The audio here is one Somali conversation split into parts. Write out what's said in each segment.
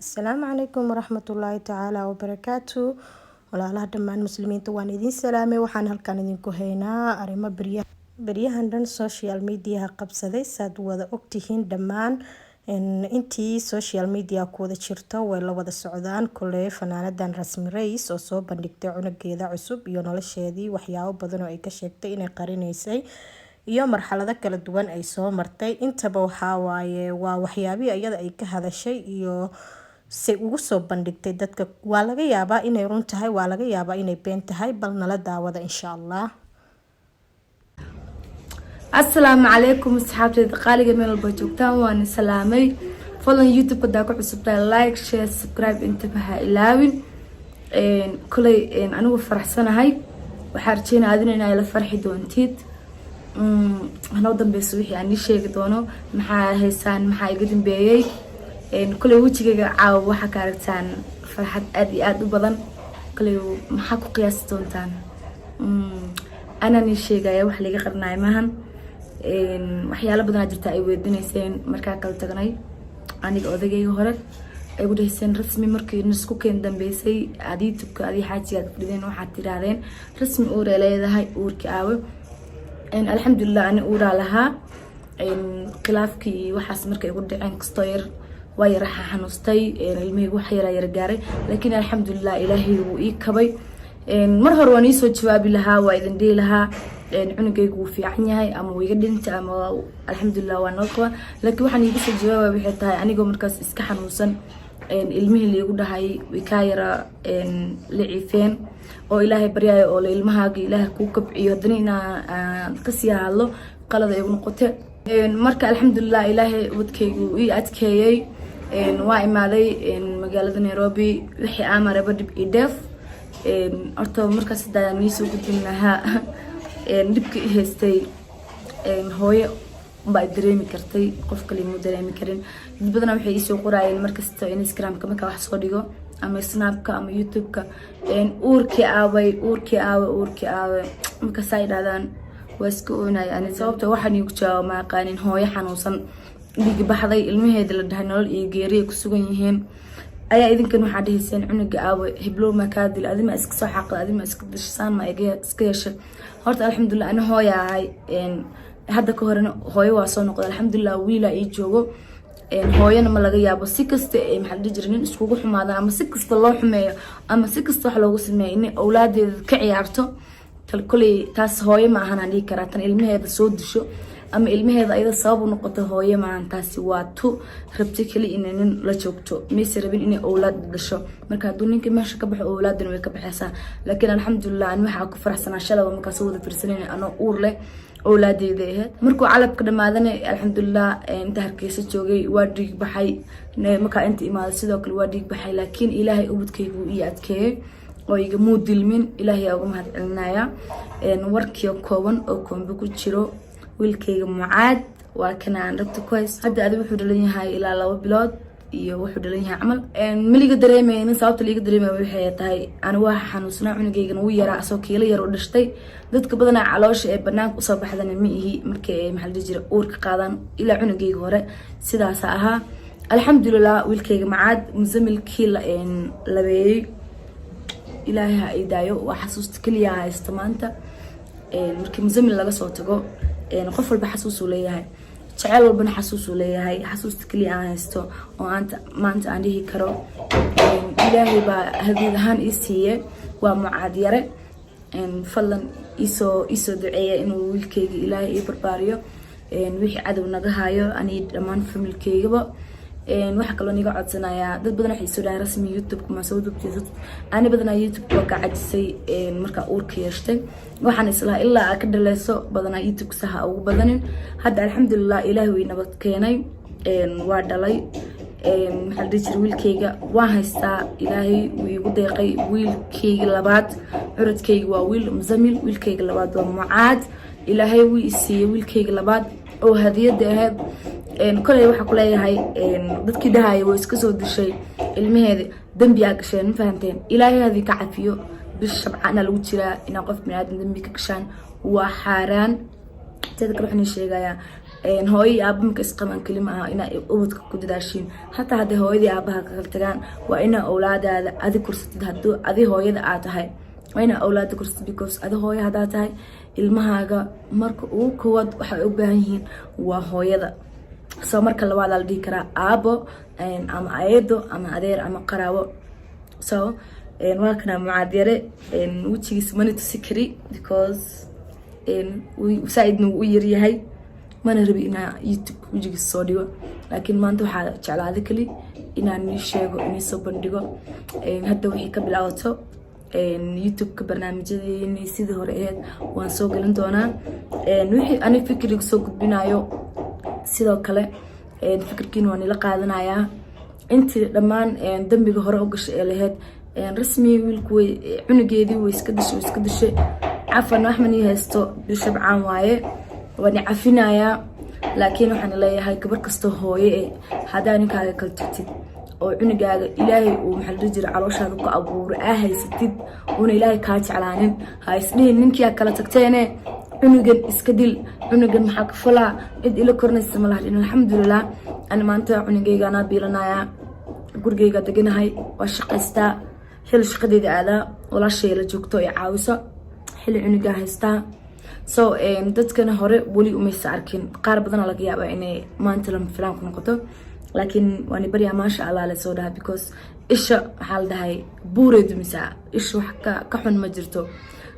السلام عليكم ورحمة الله تعالى وبركاته. walaalaha dhammaan muslimiinta waan idin salaamay. waxaan halkan idinku haynaa arrimo baryahan dhan social media qabsaday saad wada ogtihiin dhammaan intii social media ku wada jirto way la wada socdaan. kulay fanaanadan Rasmi Reis oo soo bandhigtay cunugeeda cusub iyo nolosheedii waxyaabo badan oo ay ka sheegtay inay qarinaysay iyo marxalado kala duwan ay soo martay. intaba waxaa waaye waa waxyaabii iyada ay ka hadashay iyo si ugu soo bandhigtay dadka. waa laga yaabaa inay run tahay, waa laga yaabaa inay been tahay, bal nala daawada insha Allah. Assalaamu calaykum asxaabtayda qaaliga meel walba joogtaan, waan salaamay. fadlan youtube-ka daa ku cusubtahay like share subscribe inta baha ilaawin. kulay anigu faraxsanahay, waxaan rajeynayaa adina inay la farxi doontid. hanoo dambeyso wixii aan sheegi doono, maxaa haysaan, maxaa iga dambeeyay. kulay wajigayga caawa waxa ka aragtaan farxad aad iyo aad u badan. kulay maxaa ku qiyaasi doontaan? anani sheegaya wax laga qarnaay maahan. waxyaalo badan jirta ay weydiinayseen markaa kala tagnay aniga odagayga hore ay u dhayseen Rasmi markii isku keen dambeysay youtube-ka adii xaajiga fadhideen waxaad tiraadeen Rasmi uur leedahay uurki aawe. alxamdulillah ani uura lahaa. khilaafkii waxaas markay ugu dhaceen kastoo yar waa yara xanuustay, ilmahaygu wax yara gaaray, laakiin alxamdulillah ilaahay wuu ii kabay. mar hore waan soo jawaabi lahaa, waa idin dhihi lahaa cunugaygu wuu fiican yahay ama wuu iga dhintay ama alxamdulillah waa noo qaba. laakiin waxaan iiga soo jawaabay waxay tahay anigoo markaas iska xanuunsan, ilmihii liigu dhahay way kaa yara liciifeen oo ilaahay baryayo oo ilmahaaga ilaahay kuu kabciyo haddana inaan kasii hadlo qalada igu noqote. marka alxamdulillah ilaahay wadkaygu ii adkeeyey. waa imaaday magaalada Nairobi, wixii aan maray dhib iyo dheef. horta markaas hadaan niisoo gudbin lahaa dhibka i haystay hooyo baa dareemi kartay, qof kale ma dareemi karin. dad badan waxay isoo qorayeen markasta Instagram-ka marka wax soo dhigo ama Snap-ka ama YouTube-ka uurkii aaway markaas ay dhaadaan waa iska oonay. ani sababta waxaan igu jawaab ma aqaanin. hooyo xanuunsan dhiig baxday, ilmaheeda la dhahay nolol iyo geeri ku sugan yihiin ayaa idinkan waxaa dhahayseen cunuga aawe heblow ma kaa dil, adima iska soo xaqda, adima iska dishaan ma iska yeeshay. horta alxamdulillah ani hooya ahay. hadda ka horena hooyo waa soo noqday alxamdulillah, wiila ii joogo. hooyana ma laga yaabo si kasta ay maxaa dhihi jiray nin iskugu xumaadaan ama si kasta loo xumeeyo ama si kasta wax loogu sameeyo in awlaadeeda ka ciyaarto. kulay taas hooyo ma ahan aan dhihi karaa. tan ilmaheeda soo disho ama ilmaheeda ayada sabab u noqoto hooyo maahan. taasi waa tu rabtay kali inay nin la joogto, mayse rabin inay awlaad dhasho. marka hadduu ninka meesha ka baxo awlaadana way ka baxaysaa. laakiin alxamdulillah ani waxaa ku faraxsanaa shalaba markaas wada fiirsanayna anoo uur leh awlaadeeda ahayd. markuu calabka dhamaadana alxamdulillah inta Hargeysa joogay waa dhiig baxay. markaa inta imaaday sidoo kale waa dhiig baxay, laakiin ilaahay ubadkaygu ii adkeeyey oo iga muu dilmin. ilaahay uga mahad celinaya. warkii kooban oo koombe ku jiro wiilkayga Mucaad waa kana aan rabta ku haysto. hadda adiga wuxuu dhalan yahay ilaa 2 bilood iyo wuxuu dhalan yahay camal. miliga dareemayna sababta liiga dareemay waxay tahay aan waa xanuunsanaa, cunugaygan wuu yaraa asoo kiilo yar u dhashtay. dadka badanaa caloosha ee banaanka usoo baxdana ma ihi markii ay maxaa la dhihi jiray uurka qaadaan. ilaa cunugayga hore sidaas ahaa. alxamdulillah wiilkayga Mucaad musamilkii labeeyay ilaahay ha idaayo. waa xasuusta kaliya haysto maanta. markii musamil laga soo tago qof walba xasuus uu leeyahay, jacayl walbana xasuus uu leeyahay. xasuusta kaliya aan haysto oo maanta aan dhihi karo ilaahay baa hadiyad ahaan ii siiyey waa Mucaad yare. fadlan isoo duceeya inuu wiilkayga ilaahay ii barbaariyo, wixii cadow naga hayo ani dhammaan familkaygaba. waxa kaloo niga codsanayaa dad badan waxay soo dhahay Rasmi YouTube-ka ma soo dubtay. ani badanaa YouTube-ka waa ka cajisay markaa uurka yeeshtay. waxaan islahaa ilaa aad ka dhaleeso badanaa YouTube-ka saha ugu badanin. hadda alxamdulillah ilaahay way nabad keenay. waa dhalay. maxaa la dhihi jiray wiilkayga waan haystaa. ilaahay wuu igu deeqay wiilkayga labaad. curadkayga waa wiil Musamil, wiilkayga labaad waa Mucaad. ilaahay wuu i siiyey wiilkayga labaad oo hadiyada ahayd. kulay waxa ku leeyahay dadkii dhahay way iska soo dishay ilmaheeda dambi aa gasheen, ma fahanteen? ilaahay hadii ka cafiyo bish shabcana lagu jiraa in qof bini'aadam dambi ka gashaan waa xaaraan. teeda kale waxaan sheegayaa hooyo iyo aaba marka isqabaan kelima aha inaa ubadka ku dadaashiin hataa hadday hooyadii aabaha kala tagaan waa inaa awlaadaada adi kursatid hadduu adi hooyada aad tahay waa inaa awlaada kursatid because adi hooyo haddaa tahay ilmahaaga marka ugu koowaad waxay u baahan yihiin waa hooyada soo marka labaad la dhihi karaa aabo ama ayeedo ama adeer ama qaraabo so waa kana mucaadyare wejigiisa mana tusi kari because saaidna wuu u yaryahay mana rabi inaa youtube wejigiisa soo dhigo laakiin maanta waxaa jeclaada kali inaan nii sheego inii soo bandhigo hadda wixii ka bilaabato youtube-ka barnaamijyadeeni sidii hore aheyd waan soo gelin doonaa wixii ani fikriga soo gudbinayo sidoo kale fikirkiina waan ila qaadanayaa intii dhammaan dambiga hore u gashay ee laheyd rasmi wiilku way cunugeedii way iska dishay cafan wax mani haysto bishabcaan waaye waan cafinayaa laakiin waxaan leeyahay gabar kasta hooye hadaa ninkaaga kala tagtid oo cunugaaga ilaahay uu maxaa jira calooshaada ku abuuray haysatid una ilaahay kaa jeclaanin ha isdhihin ninkii kala tagteene cunugan iska dil cunugan maxaa ka falaa cid ila kornaysa ma lahayn alxamdulilah ana maanta cunugayga anaa biilanaya gurigayga deganahay waa shaqaystaa xilli shaqadeeda aadaa walaashay la joogto ee caawiso xilli cunugaa haystaa so dadkana hore weli umaysa arkin qaar badan laga yaabaa inay maanta lama filaan ku noqoto laakiin waani baryaa maasha allah la soo dhaha because isha waxaa la dhahay buureedu misaa isha wax ka xun ma jirto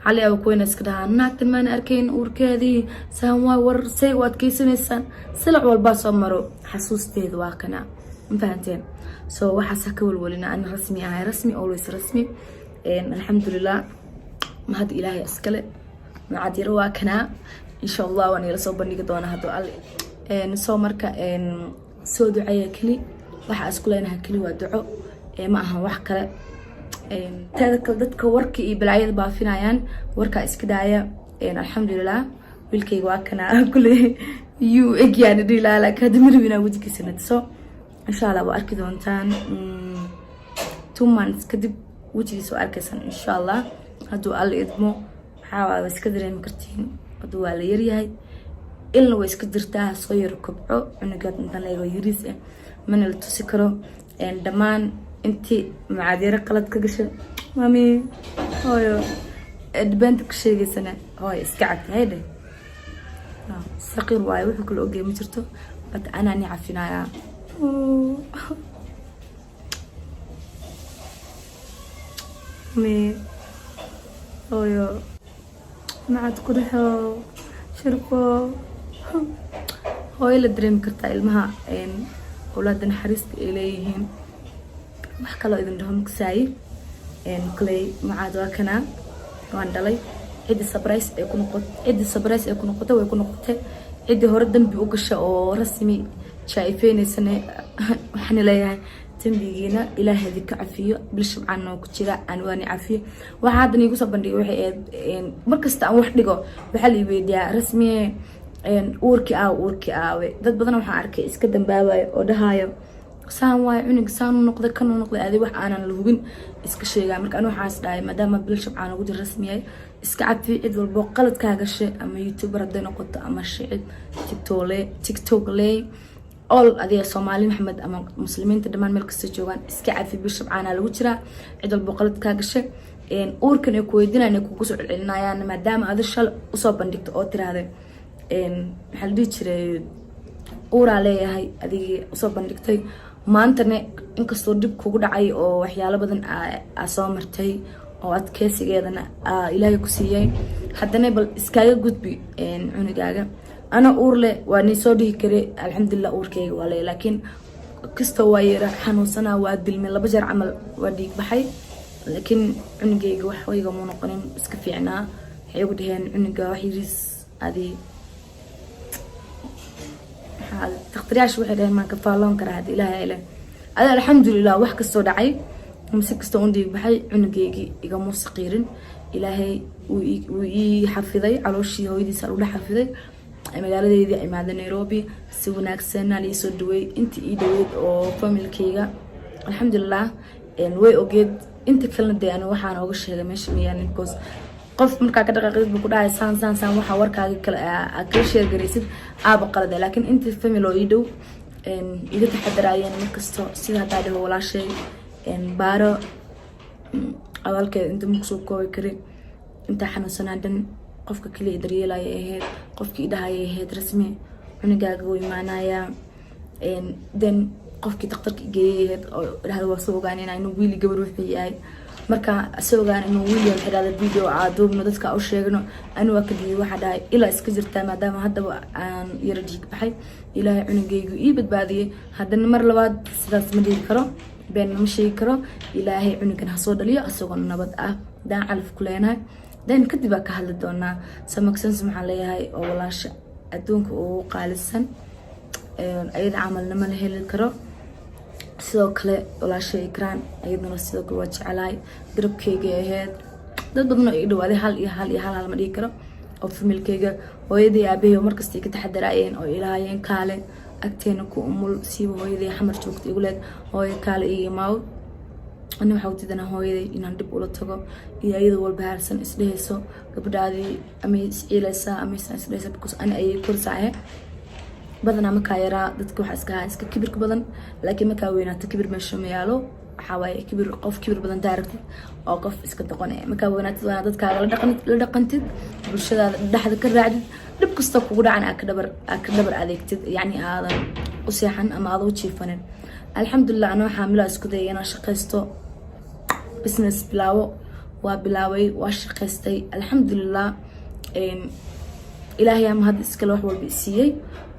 xali aba kuwayna iska dhahaa naagtan maana arkayn uurkeedii saan waa war say u adkaysanaysaan silac walbaa soo maro xasuusteeda waa kana ma fahanteen so waxaasa ka walwalina ana rasmi ahay rasmi always rasmi alxamdulilah mahad ilaahay iskale mucaadyaro waa kanaa insha allah waan ila soo bandhigi doonaa hadduu alle soo marka soo duceeya keli waxa isku leenahay keli waa duco ma ahan wax kale teeda kale dadka warka iyo balaayada baafinayaan warkaa iska daaya alxamdulilah wiilkayga waa kanaa kule yuu egyaani dhilaa laakiin hadda marabinaa wejigiisa nadiso insha allah waa arki doontaan 2 months kadib wejigiisa waa arkaysaan insha allah hadduu alle idmo waxaa waa iska dareemi kartiin hadduu waa la yaryahay ilna way iska jirtaa soo yar kobco cunugaad intaan leego yariis mana la tusi karo dhammaan intii mucaadyaro qalad ka gashay mami hooyo adbaanta ka sheegaysana hooyo iska cagtahay dheh saqiir waayo wuxuu kala ogey ma jirto bat anaa ni cafinayaa mami hooyo macad ku dhexo shirko hooyo la dareemi kartaa ilmaha awlaada naxariista ay leeyihiin wax kaloo idin dhaho maksaayi kuley macaad waa kanaa waan dhalay ciddi surprise ay ku noqotay way ku noqotay ciddii hore dambi u gasha oo rasmi jaaifeynaysana waxaan leeyahay dambigiina ilaahay idinka cafiyo bilshabcaan noo ku jira aan waani cafiyo waxaa haddan iigu soo bandhigay waxay ahayd markasta aan wax dhigo waxaa la iweydiyaa rasmiye uurkii aawe dad badan waxaan arkay iska dambaabayo oo dhahaayo saan waayo cunug saan u noqday kan u noqday adi wax aanan la hubin iska sheegaa marka anu waxaas dhahay maadaama bilshabcaan ugu jira rasmiyay iska cafiyo cid walbo qaladkaa gashay ama youtuber hadday noqoto ama shicib tiktok ley all adiga Soomaali Maxamed ama muslimiinta dhamaan meel kasta joogan iska cafi bilshabcaan lagu jiraa cid walbo qaladkaa gashay uurkan ay ku weydiinayaan kugu soo celinayaan maadaama aad shal u soo bandhigto oo tiraahday maxaa la dhihi jiray uuraa leeyahay adigii usoo bandhigtay maantana inkastoo dib kugu dhacay oo waxyaalo badan aa soo martay oo adkeysigeedana ilaahay ku siiyay haddana bal iskaaga gudbi cunugaaga ana uur leh waa nii soo dhihi kare alxamdulilah uurkayga waa leeyahay laakiin kastoo waa yara xanuunsanaa waa dilmay 2 jeer camal waa dhiig baxay laakiin cunugayga wax wayga muu noqonin iska fiicnaa waxay ugu dhaheen cunuga wax yariis adii تقدريش واحد ما كفالون كره هذه لا إله هذا الحمد لله واحد كستو دعي مسك كستو عندي بحي عنقيقي يقامو صغيرين إلهي ويحفظي على وشي هو يدي سالو حفظي مقالة دي عمادة نيروبي سوناك سنة لي سودوي انت ايدويد او فاميل كيغا الحمد لله ان وي اوجيد انت كلنا دي انا waxaan uga sheegay meesha miyaan because qof markaa ka dhaqaaqid buu ku dhahay saan waxaa warkaaga kale aad kala sheegaraysid aaba qalade laakiin inta family oo ii dhow iga taxadaraayeen markasto sida hadaa dhaho walaashay baaro awalkeeda inta makusoo koobi karin intaa xanuunsanaa dhan qofka kaliya daryeelaya ahayd qofkii idhahaya ahayd rasmi cunugaaga wuu imaanayaa then qofkii daktarka geeyay ahayd oo idhahda waa soo ogaan inuu wiili gabar wuxuu yahay marka soo ogaan inuu wiil yahay idhahda video aaduubno dadka u sheegno anuu waa kadib waxa dhahay ilaa iska jirtaa maadaama haddaba aan yara dhiig baxay ilaahay cunugaygu ii badbaadiyay haddana mar labaad sidaas ma dhihi karo been ma sheegi karo ilaahay cunugan ha soo dhaliyo asagoo nabad ah daan calaf ku leenahay dan kadib baa ka hadli doonaa samaksans maxaan leeyahay oo walaasha adduunka ugu qaalisan ayada camalnimo la heli karo sidoo kale walaasha ikraan ayaduna sidoo kale waa jecelahay garabkeyga ahayd dad badan oo ii dhawaaday hal ma dhihi karo oo familkeyga hooyadii aabahey markasta ka taxadaraayeen oo ilaahayeen kaale agteena ku umul siiba hooyadii xamar joogta igu leed hooyo kaale iyo maaw ana waxa u tidana hooyaday inaan dib ula tago iyo iyada walba haarsan isdhehayso gabadhaadii ama isciilaysaa ama isdhehaysa because ana ayay korsaahe badanaa markaa yaraa dadka waxaa iska ahaa iska kibirka badan laakiin markaa weynaata kibir meesha ma yaalo waxaa waaye qof kibir badan daaragtid oo qof iska doqonaya markaa weynaatid waa dadkaaga la dhaqantid bulshadaada dhexda ka raacdid dhib kasta kugu dhacan aad ka dhabar adeegtid yacni aadan u seexan ama aadan u jiifanin alxamdulilah anoo xaamilaa isku dayay inaan shaqaysto business waa bilaabay waa shaqaystay alxamdulilah ilaahay ama hadda iskale wax walba isiiyey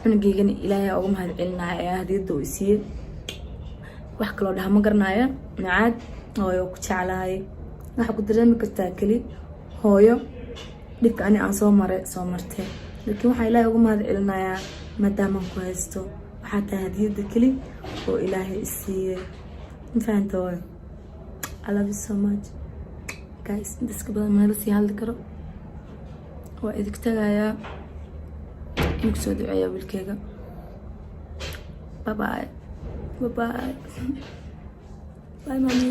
cunugeygana ilaahay uga mahad celinaya ayaa hadiyada uu isiiyey wax kaloo dhaha ma garanaya macaad hooyo ku jeclahay waxaa ku dareemi kartaa keli hooyo dhibka ani aan soo martay laakiin waxaa ilaahay uga mahad celinayaa maadaamaan ku haysto waxaa tahay hadiyada keli oo ilaahay isiiyey ma fahanta hooyo I love you so much guys intaska badan mana lasii hadli karo waa idinka tagayaa inuu soo duceeya wiilkeyga bye bye mommy